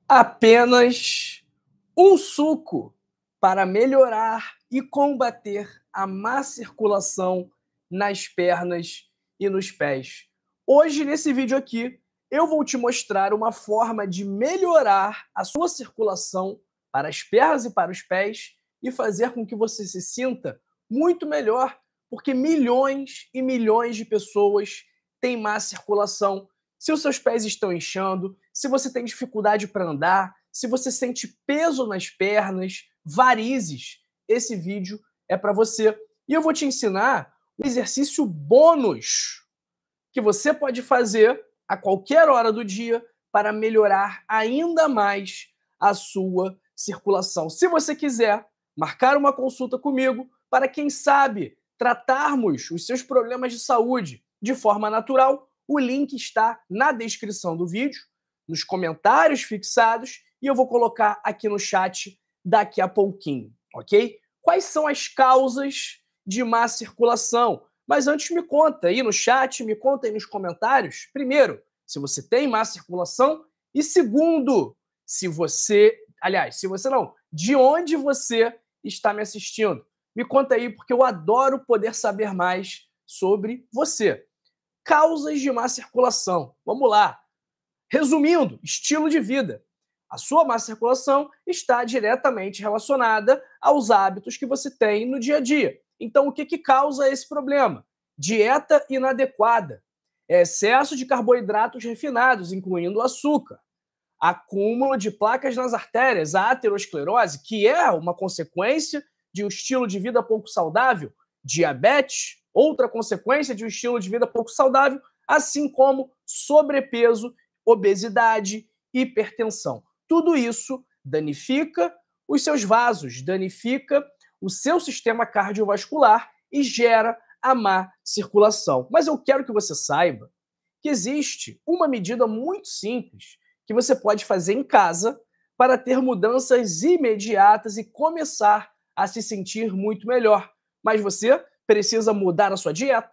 Apenas um suco para melhorar e combater a má circulação nas pernas e nos pés. Hoje, nesse vídeo aqui, eu vou te mostrar uma forma de melhorar a sua circulação para as pernas e para os pés e fazer com que você se sinta muito melhor, porque milhões e milhões de pessoas têm má circulação. Se os seus pés estão inchando, se você tem dificuldade para andar, se você sente peso nas pernas, varizes, esse vídeo é para você. E eu vou te ensinar um exercício bônus que você pode fazer a qualquer hora do dia para melhorar ainda mais a sua circulação. Se você quiser marcar uma consulta comigo para, quem sabe, tratarmos os seus problemas de saúde de forma natural, o link está na descrição do vídeo, nos comentários fixados, e eu vou colocar aqui no chat daqui a pouquinho, ok? Quais são as causas de má circulação? Mas antes me conta aí no chat, me conta aí nos comentários, primeiro, se você tem má circulação, e segundo, se você não, de onde você está me assistindo. Me conta aí, porque eu adoro poder saber mais sobre você. Causas de má circulação. Vamos lá. Resumindo, estilo de vida. A sua má circulação está diretamente relacionada aos hábitos que você tem no dia a dia. Então, o que causa esse problema? Dieta inadequada, excesso de carboidratos refinados, incluindo açúcar, acúmulo de placas nas artérias, a aterosclerose, que é uma consequência de um estilo de vida pouco saudável, diabetes, outra consequência de um estilo de vida pouco saudável, assim como sobrepeso, obesidade, hipertensão. Tudo isso danifica os seus vasos, danifica o seu sistema cardiovascular e gera a má circulação. Mas eu quero que você saiba que existe uma medida muito simples que você pode fazer em casa para ter mudanças imediatas e começar a se sentir muito melhor. Mas você precisa mudar a sua dieta,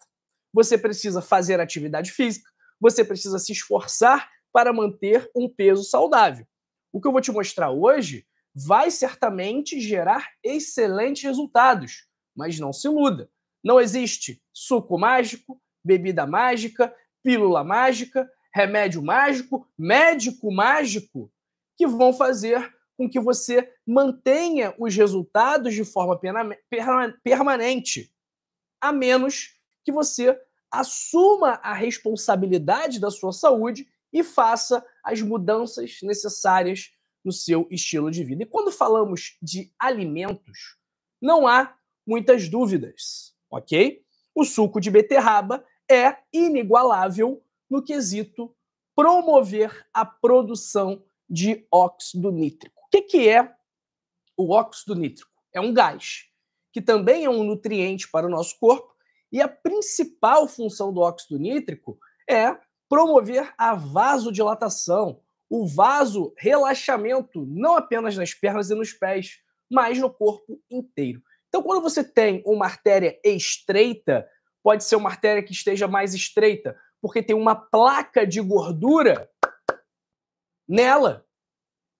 você precisa fazer atividade física, você precisa se esforçar para manter um peso saudável. O que eu vou te mostrar hoje vai certamente gerar excelentes resultados, mas não se iluda. Não existe suco mágico, bebida mágica, pílula mágica, remédio mágico, médico mágico que vão fazer com que você mantenha os resultados de forma permanente, a menos que você assuma a responsabilidade da sua saúde e faça as mudanças necessárias no seu estilo de vida. E quando falamos de alimentos, não há muitas dúvidas, ok? O suco de beterraba é inigualável no quesito promover a produção de óxido nítrico. O que é o óxido nítrico? É um gás, que também é um nutriente para o nosso corpo, e a principal função do óxido nítrico é promover a vasodilatação, o vasorelaxamento, não apenas nas pernas e nos pés, mas no corpo inteiro. Então, quando você tem uma artéria estreita, pode ser uma artéria que esteja mais estreita, porque tem uma placa de gordura nela,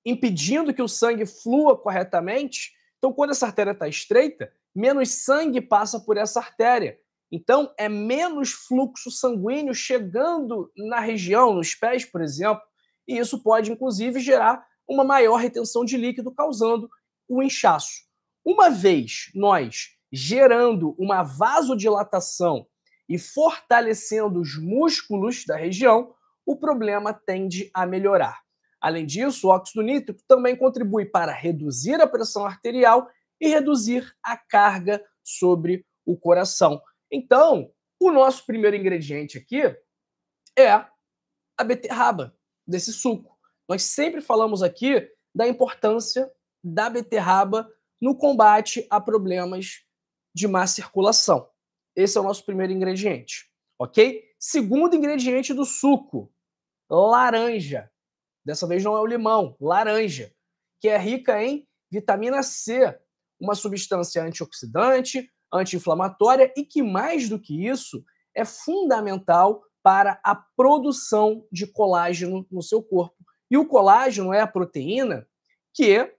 impedindo que o sangue flua corretamente. Então, quando essa artéria está estreita, menos sangue passa por essa artéria. Então, é menos fluxo sanguíneo chegando na região, nos pés, por exemplo, e isso pode, inclusive, gerar uma maior retenção de líquido, causando o inchaço. Uma vez nós gerando uma vasodilatação e fortalecendo os músculos da região, o problema tende a melhorar. Além disso, o óxido nítrico também contribui para reduzir a pressão arterial e reduzir a carga sobre o coração. Então, o nosso primeiro ingrediente aqui é a beterraba, desse suco. Nós sempre falamos aqui da importância da beterraba no combate a problemas de má circulação. Esse é o nosso primeiro ingrediente, ok? Segundo ingrediente do suco, laranja. Dessa vez não é o limão, laranja, que é rica em vitamina C, uma substância antioxidante, anti-inflamatória e que, mais do que isso, é fundamental para a produção de colágeno no seu corpo. E o colágeno é a proteína que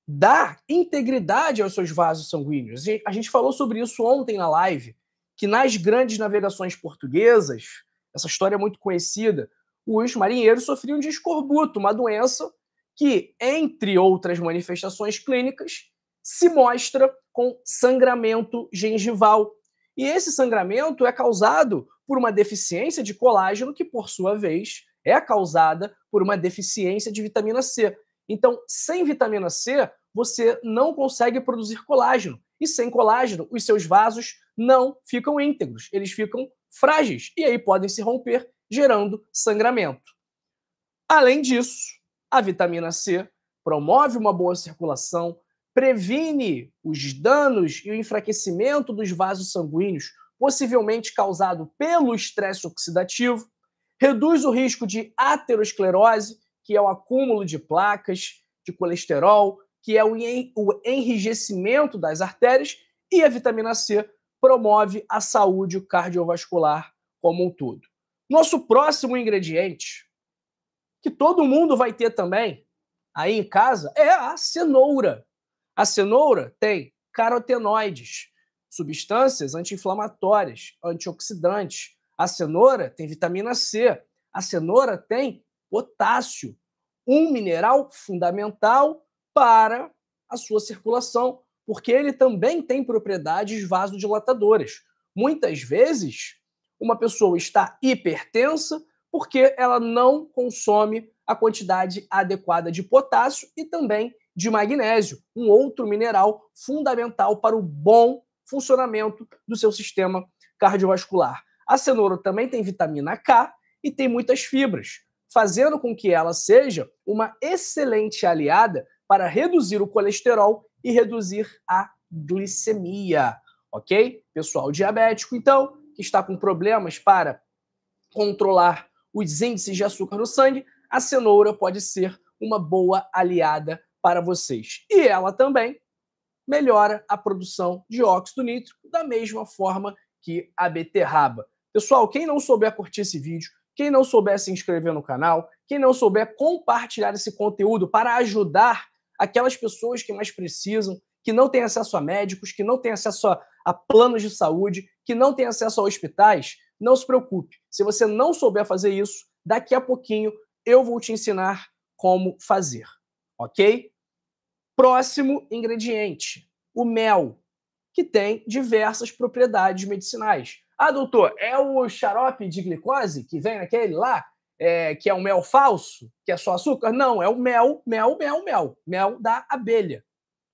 dá integridade aos seus vasos sanguíneos. A gente falou sobre isso ontem na live, que nas grandes navegações portuguesas, essa história é muito conhecida, os marinheiros sofriam de escorbuto, uma doença que, entre outras manifestações clínicas, se mostra com sangramento gengival. E esse sangramento é causado por uma deficiência de colágeno, que, por sua vez, é causada por uma deficiência de vitamina C. Então, sem vitamina C, você não consegue produzir colágeno. E sem colágeno, os seus vasos não ficam íntegros, eles ficam frágeis e aí podem se romper, gerando sangramento. Além disso, a vitamina C promove uma boa circulação, previne os danos e o enfraquecimento dos vasos sanguíneos, possivelmente causado pelo estresse oxidativo, reduz o risco de aterosclerose, que é o acúmulo de placas, de colesterol, que é o enrijecimento das artérias, e a vitamina C promove a saúde cardiovascular como um todo. Nosso próximo ingrediente, que todo mundo vai ter também aí em casa, é a cenoura. A cenoura tem carotenoides, substâncias anti-inflamatórias, antioxidantes. A cenoura tem vitamina C. A cenoura tem potássio, um mineral fundamental para a sua circulação, porque ele também tem propriedades vasodilatadoras. Muitas vezes, uma pessoa está hipertensa porque ela não consome a quantidade adequada de potássio e também de magnésio, um outro mineral fundamental para o bom funcionamento do seu sistema cardiovascular. A cenoura também tem vitamina K e tem muitas fibras, fazendo com que ela seja uma excelente aliada para reduzir o colesterol e reduzir a glicemia, ok? Pessoal diabético, então, que está com problemas para controlar os índices de açúcar no sangue, a cenoura pode ser uma boa aliada para vocês. E ela também melhora a produção de óxido nítrico da mesma forma que a beterraba. Pessoal, quem não souber curtir esse vídeo, quem não souber se inscrever no canal, quem não souber compartilhar esse conteúdo para ajudar aquelas pessoas que mais precisam, que não têm acesso a médicos, que não têm acesso a planos de saúde, que não têm acesso a hospitais, não se preocupe. Se você não souber fazer isso, daqui a pouquinho eu vou te ensinar como fazer, ok? Próximo ingrediente, o mel, que tem diversas propriedades medicinais. Ah, doutor, é o xarope de glicose que vem naquele lá, que é um mel falso, que é só açúcar? Não, é o mel da abelha,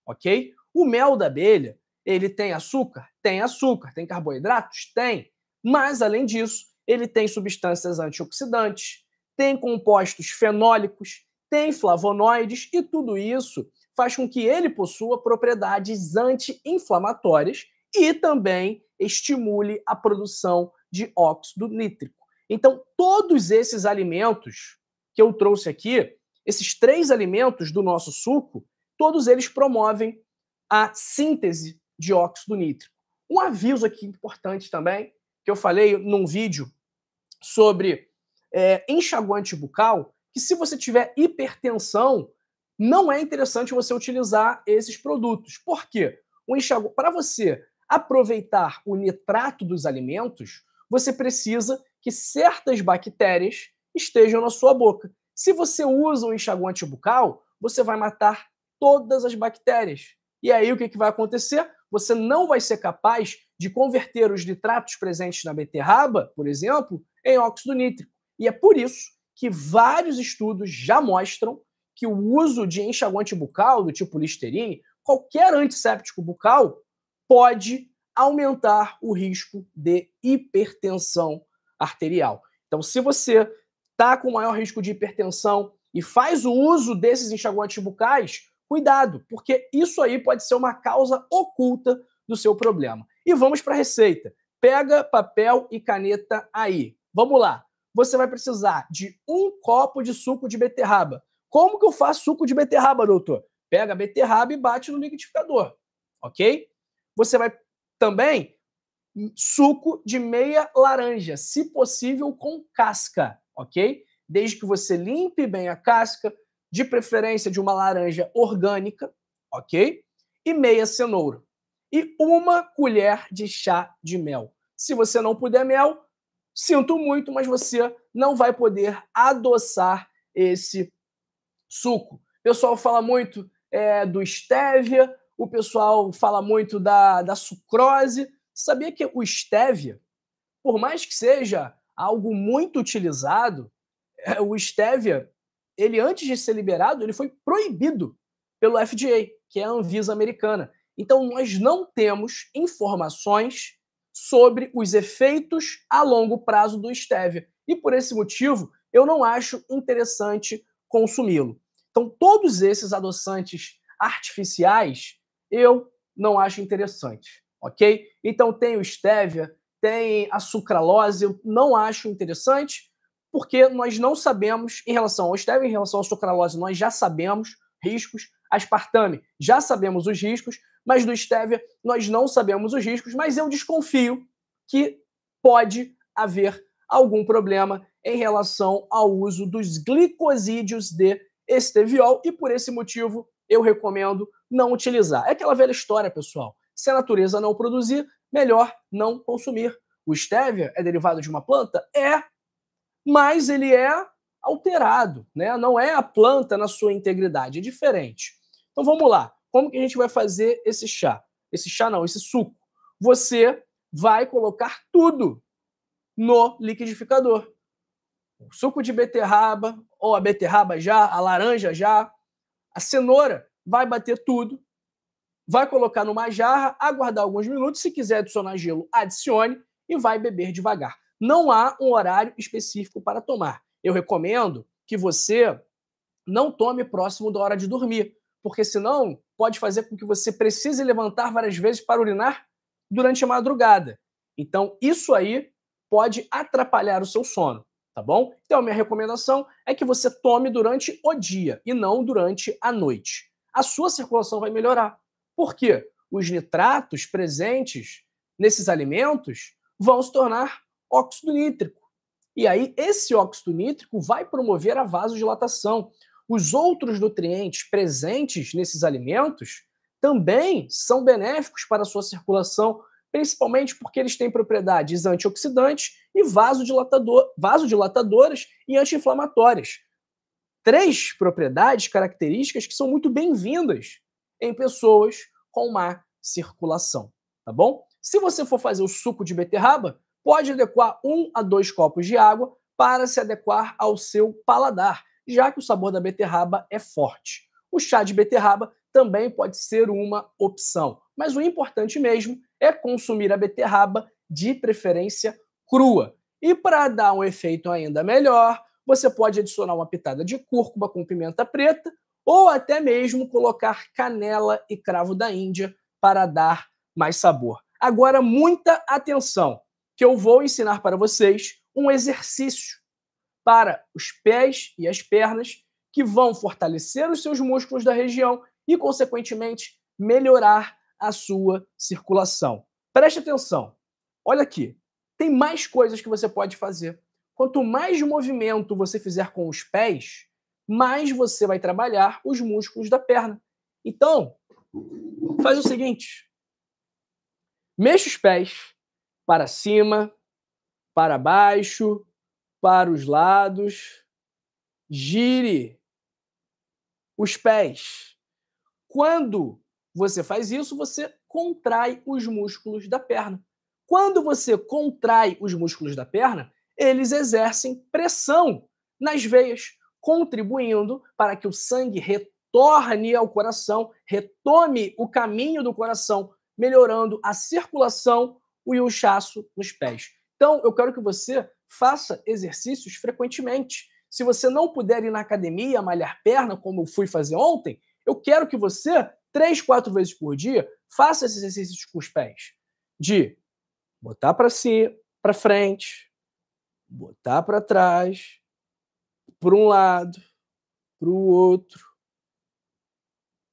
ok? O mel da abelha, ele tem açúcar? Tem açúcar. Tem carboidratos? Tem. Mas, além disso, ele tem substâncias antioxidantes, tem compostos fenólicos, tem flavonoides e tudo isso faz com que ele possua propriedades anti-inflamatórias e também estimule a produção de óxido nítrico. Então, todos esses alimentos que eu trouxe aqui, esses 3 alimentos do nosso suco, todos eles promovem a síntese de óxido nítrico. Um aviso aqui importante também, que eu falei num vídeo sobre enxaguante bucal, que se você tiver hipertensão, não é interessante você utilizar esses produtos. Por quê? Para você aproveitar o nitrato dos alimentos, você precisa que certas bactérias estejam na sua boca. Se você usa um enxaguante bucal, você vai matar todas as bactérias. E aí o que vai acontecer? Você não vai ser capaz de converter os nitratos presentes na beterraba, por exemplo, em óxido nítrico. E é por isso que vários estudos já mostram que o uso de enxaguante bucal, do tipo Listerine, qualquer antisséptico bucal, pode aumentar o risco de hipertensão arterial. Então, se você está com maior risco de hipertensão e faz o uso desses enxaguantes bucais, cuidado, porque isso aí pode ser uma causa oculta do seu problema. E vamos para a receita. Pega papel e caneta aí. Vamos lá. Você vai precisar de 1 copo de suco de beterraba. Como que eu faço suco de beterraba, doutor? Pega a beterraba e bate no liquidificador, ok? Você vai também suco de meia laranja, se possível com casca, ok? desde que você limpe bem a casca, de preferência de uma laranja orgânica, ok? E meia cenoura. E uma colher de chá de mel. Se você não puder mel, sinto muito, mas você não vai poder adoçar esse suco. O pessoal fala muito do stevia, o pessoal fala muito da sucrose. Sabia que o stevia, por mais que seja algo muito utilizado, o stevia, ele antes de ser liberado, ele foi proibido pelo FDA, que é a Anvisa americana. Então, nós não temos informações sobre os efeitos a longo prazo do stevia. E por esse motivo, eu não acho interessante consumi-lo. Então, todos esses adoçantes artificiais, eu não acho interessante, ok? Então, tem o stevia, tem a sucralose, eu não acho interessante, porque nós não sabemos, em relação ao stevia, em relação à sucralose, nós já sabemos riscos, aspartame, já sabemos os riscos, mas do stevia nós não sabemos os riscos, mas eu desconfio que pode haver algum problema em relação ao uso dos glicosídeos de esteviol e por esse motivo eu recomendo não utilizar. É aquela velha história, pessoal. Se a natureza não produzir, melhor não consumir. O stevia é derivado de uma planta? É, mas ele é alterado, né? Não é a planta na sua integridade, é diferente. Então vamos lá. Como que a gente vai fazer esse chá? Esse chá não, esse suco. Você vai colocar tudo no liquidificador. O suco de beterraba, ou a beterraba já, a laranja já, a cenoura, vai bater tudo, vai colocar numa jarra, aguardar alguns minutos, se quiser adicionar gelo, adicione e vai beber devagar. Não há um horário específico para tomar. Eu recomendo que você não tome próximo da hora de dormir, porque senão pode fazer com que você precise levantar várias vezes para urinar durante a madrugada. Então, isso aí pode atrapalhar o seu sono, tá bom? Então, a minha recomendação é que você tome durante o dia e não durante a noite. A sua circulação vai melhorar. Por quê? Os nitratos presentes nesses alimentos vão se tornar óxido nítrico. E aí, esse óxido nítrico vai promover a vasodilatação. Os outros nutrientes presentes nesses alimentos também são benéficos para a sua circulação, principalmente porque eles têm propriedades antioxidantes e vasodilatadoras e anti-inflamatórias. 3 propriedades, características que são muito bem-vindas em pessoas com má circulação, tá bom? Se você for fazer o suco de beterraba, pode adequar 1 a 2 copos de água para se adequar ao seu paladar, já que o sabor da beterraba é forte. O chá de beterraba também pode ser uma opção, mas o importante mesmo é consumir a beterraba de preferência crua. E para dar um efeito ainda melhor, você pode adicionar uma pitada de cúrcuma com pimenta preta ou até mesmo colocar canela e cravo da Índia para dar mais sabor. Agora, muita atenção, que eu vou ensinar para vocês um exercício para os pés e as pernas que vão fortalecer os seus músculos da região e, consequentemente, melhorar a sua circulação. Preste atenção. Olha aqui. Tem mais coisas que você pode fazer. Quanto mais movimento você fizer com os pés, mais você vai trabalhar os músculos da perna. Então, faz o seguinte. Mexa os pés para cima, para baixo, para os lados. Gire os pés. Quando você faz isso, você contrai os músculos da perna. Quando você contrai os músculos da perna, eles exercem pressão nas veias, contribuindo para que o sangue retorne ao coração, retome o caminho do coração, melhorando a circulação e o inchaço nos pés. Então, eu quero que você faça exercícios frequentemente. Se você não puder ir na academia, malhar perna, como eu fui fazer ontem, eu quero que você, 3, 4 vezes por dia, faça esses exercícios com os pés. De botar para cima, para frente, botar para trás, para um lado, para o outro,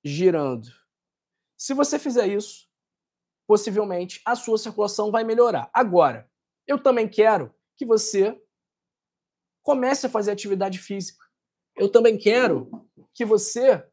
girando. Se você fizer isso, possivelmente a sua circulação vai melhorar. Agora, eu também quero que você comece a fazer atividade física. Eu também quero que você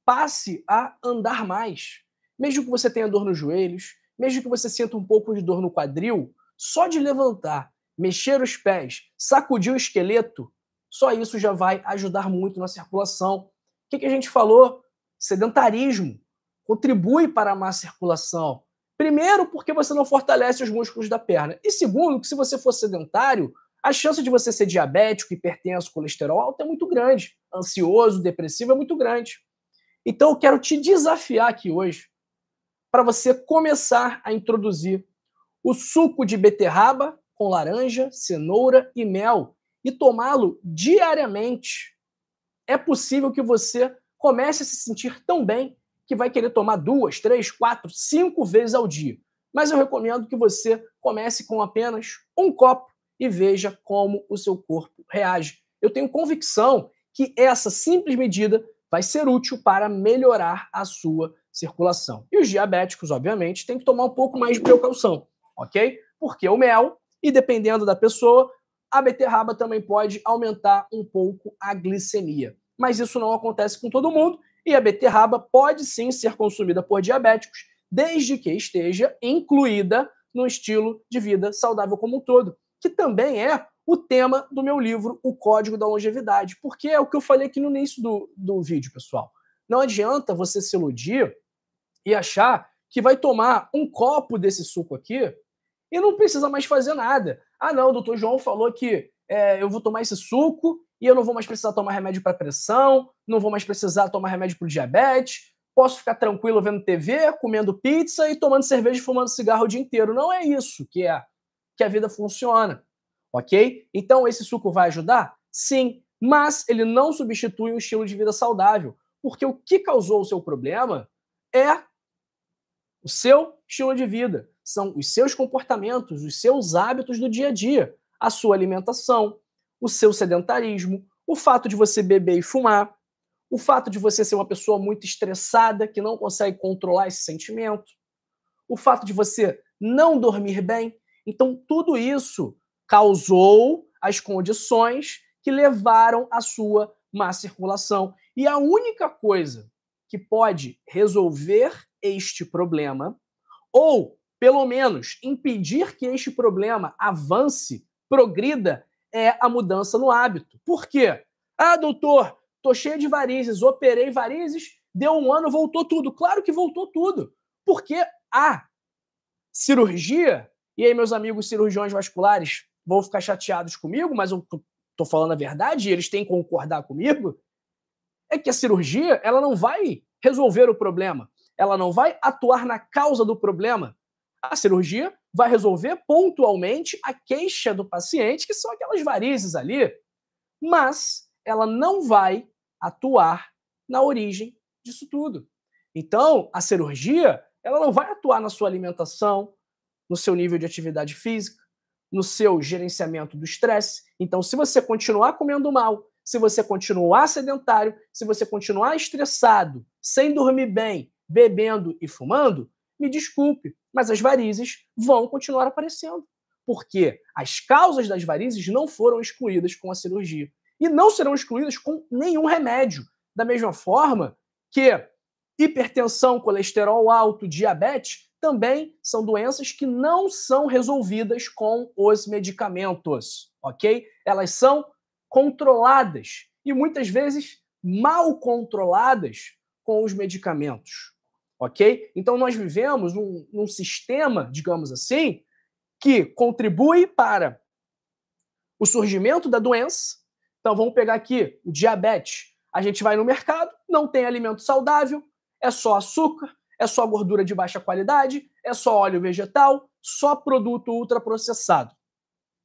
passe a andar mais. Mesmo que você tenha dor nos joelhos, mesmo que você sinta um pouco de dor no quadril, só de levantar, mexer os pés, sacudir o esqueleto, só isso já vai ajudar muito na circulação. O que a gente falou? Sedentarismo contribui para a má circulação. Primeiro, porque você não fortalece os músculos da perna. E segundo, que se você for sedentário, a chance de você ser diabético, hipertenso, colesterol alto é muito grande. Ansioso, depressivo é muito grande. Então eu quero te desafiar aqui hoje para você começar a introduzir o suco de beterraba com laranja, cenoura e mel e tomá-lo diariamente. É possível que você comece a se sentir tão bem que vai querer tomar 2, 3, 4, 5 vezes ao dia. Mas eu recomendo que você comece com apenas um copo e veja como o seu corpo reage. Eu tenho convicção que essa simples medida vai ser útil para melhorar a sua circulação. E os diabéticos, obviamente, têm que tomar um pouco mais de precaução, ok? Porque o mel, e dependendo da pessoa, a beterraba também pode aumentar um pouco a glicemia. Mas isso não acontece com todo mundo, e a beterraba pode sim ser consumida por diabéticos, desde que esteja incluída no estilo de vida saudável como um todo, que também é o tema do meu livro, O Código da Longevidade, porque é o que eu falei aqui no início do vídeo, pessoal. Não adianta você se iludir e achar que vai tomar um copo desse suco aqui e não precisa mais fazer nada. Ah, não, o doutor João falou que eu vou tomar esse suco e eu não vou mais precisar tomar remédio para pressão, não vou mais precisar tomar remédio para diabetes, posso ficar tranquilo vendo TV, comendo pizza e tomando cerveja e fumando cigarro o dia inteiro. Não é isso que a vida funciona, ok? Então, esse suco vai ajudar? Sim, mas ele não substitui um estilo de vida saudável, porque o que causou o seu problema é o seu estilo de vida, são os seus comportamentos, os seus hábitos do dia a dia, a sua alimentação, o seu sedentarismo, o fato de você beber e fumar, o fato de você ser uma pessoa muito estressada, que não consegue controlar esse sentimento, o fato de você não dormir bem. Então, tudo isso causou as condições que levaram à sua má circulação. E a única coisa que pode resolver este problema, ou pelo menos impedir que este problema avance, progrida, é a mudança no hábito. Por quê? Ah, doutor, tô cheio de varizes, operei varizes, deu um ano, voltou tudo. Claro que voltou tudo. Porque a cirurgia, e aí meus amigos cirurgiões vasculares vão ficar chateados comigo, mas eu tô falando a verdade e eles têm que concordar comigo, é que a cirurgia, ela não vai resolver o problema, ela não vai atuar na causa do problema. A cirurgia vai resolver pontualmente a queixa do paciente, que são aquelas varizes ali, mas ela não vai atuar na origem disso tudo. Então, a cirurgia, ela não vai atuar na sua alimentação, no seu nível de atividade física, no seu gerenciamento do estresse. Então, se você continuar comendo mal, se você continuar sedentário, se você continuar estressado, sem dormir bem, bebendo e fumando, me desculpe, mas as varizes vão continuar aparecendo. Porque as causas das varizes não foram excluídas com a cirurgia. E não serão excluídas com nenhum remédio. Da mesma forma que hipertensão, colesterol alto, diabetes também são doenças que não são resolvidas com os medicamentos, ok? Elas são controladas e muitas vezes mal controladas com os medicamentos, ok? Então nós vivemos num sistema, digamos assim, que contribui para o surgimento da doença. Então vamos pegar aqui o diabetes. A gente vai no mercado, não tem alimento saudável, é só açúcar, é só gordura de baixa qualidade, é só óleo vegetal, só produto ultraprocessado.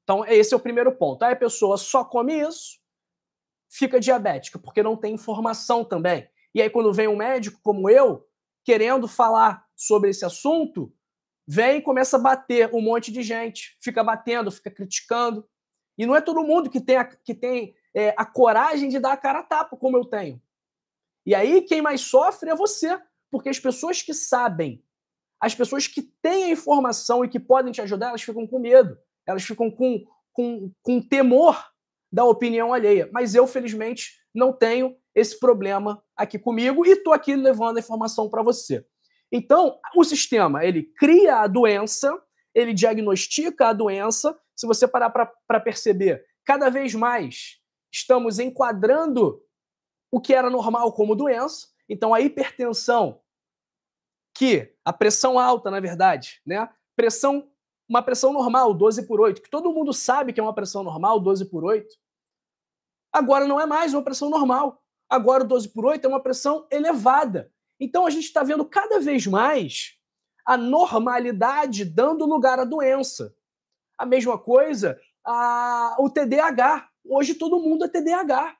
Então, esse é o primeiro ponto. Aí a pessoa só come isso, fica diabética, porque não tem informação também. E aí, quando vem um médico como eu, querendo falar sobre esse assunto, vem e começa a bater um monte de gente, fica batendo, fica criticando. E não é todo mundo que tem a coragem de dar a cara a tapa, como eu tenho. E aí, quem mais sofre é você, porque as pessoas que sabem, as pessoas que têm a informação e que podem te ajudar, elas ficam com medo, elas ficam com temor da opinião alheia. Mas eu, felizmente, não tenho esse problema aqui comigo e estou aqui levando a informação para você. Então, o sistema, ele cria a doença, ele diagnostica a doença. Se você parar para perceber, cada vez mais estamos enquadrando o que era normal como doença. Então, a hipertensão, que a pressão alta, na verdade, né? Uma pressão normal, 12/8, que todo mundo sabe que é uma pressão normal, 12/8, agora não é mais uma pressão normal. Agora o 12/8 é uma pressão elevada. Então a gente está vendo cada vez mais a normalidade dando lugar à doença. A mesma coisa, o TDAH. Hoje todo mundo é TDAH.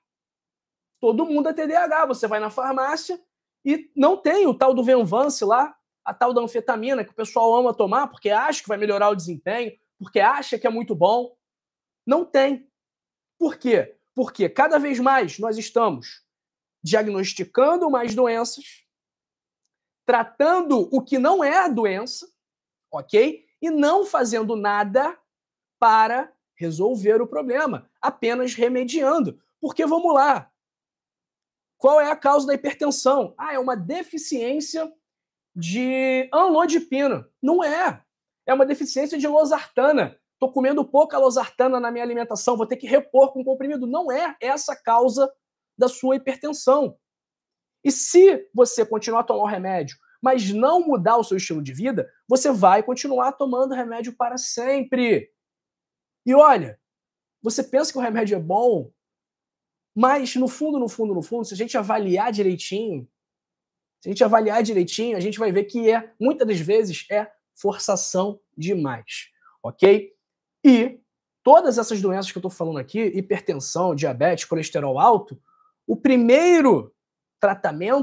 Todo mundo é TDAH. Você vai na farmácia e não tem o tal do Venvance lá, a tal da anfetamina que o pessoal ama tomar porque acha que vai melhorar o desempenho, porque acha que é muito bom. Não tem. Por quê? Porque cada vez mais nós estamos diagnosticando mais doenças, tratando o que não é a doença, ok? E não fazendo nada para resolver o problema, apenas remediando. Porque, vamos lá, qual é a causa da hipertensão? É uma deficiência de amlodipina. Não é. É uma deficiência de losartana. Estou comendo pouca losartana na minha alimentação, vou ter que repor com comprimido. Não é essa a causa da sua hipertensão. E se você continuar a tomar o remédio, mas não mudar o seu estilo de vida, você vai continuar tomando remédio para sempre. E olha, você pensa que o remédio é bom, mas no fundo, se a gente avaliar direitinho, a gente vai ver que muitas das vezes é forçação demais, ok? E todas essas doenças que eu estou falando aqui, hipertensão, diabetes, colesterol alto, o primeiro tratamento